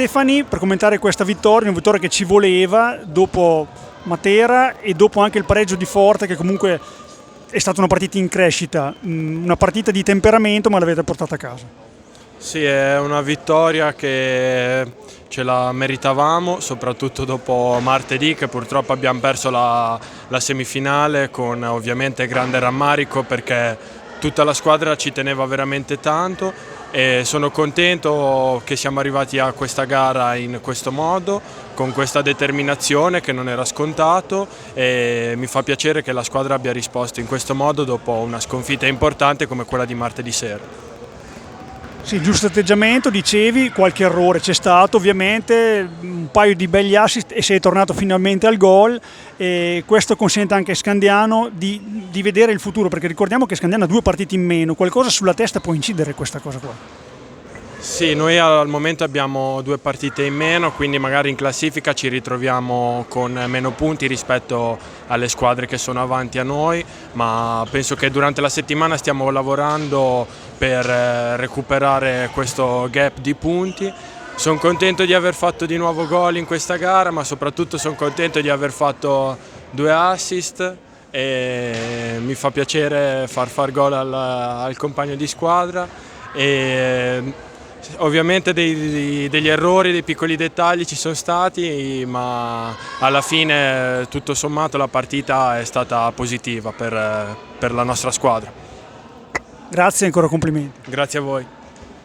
Stefani per commentare questa vittoria, una vittoria che ci voleva dopo Matera e dopo anche il pareggio di Forte, che comunque è stata una partita in crescita, una partita di temperamento, ma l'avete portata a casa. Sì, è una vittoria che ce la meritavamo, soprattutto dopo martedì, che purtroppo abbiamo perso la semifinale con ovviamente grande rammarico, perché tutta la squadra ci teneva veramente tanto e sono contento che siamo arrivati a questa gara in questo modo, con questa determinazione che non era scontato, e mi fa piacere che la squadra abbia risposto in questo modo dopo una sconfitta importante come quella di martedì sera. Sì, giusto atteggiamento, dicevi, qualche errore c'è stato ovviamente, un paio di begli assist e sei tornato finalmente al gol, e questo consente anche a Scandiano di vedere il futuro, perché ricordiamo che Scandiano ha 2 partite in meno, qualcosa sulla testa può incidere questa cosa qua. Sì, noi al momento abbiamo 2 partite in meno, quindi magari in classifica ci ritroviamo con meno punti rispetto alle squadre che sono avanti a noi, ma penso che durante la settimana stiamo lavorando per recuperare questo gap di punti. Sono contento di aver fatto di nuovo gol in questa gara, ma soprattutto sono contento di aver fatto 2 assist e mi fa piacere far gol al compagno di squadra. Ovviamente degli errori, dei piccoli dettagli ci sono stati, ma alla fine tutto sommato la partita è stata positiva per la nostra squadra. Grazie e ancora complimenti. Grazie a voi.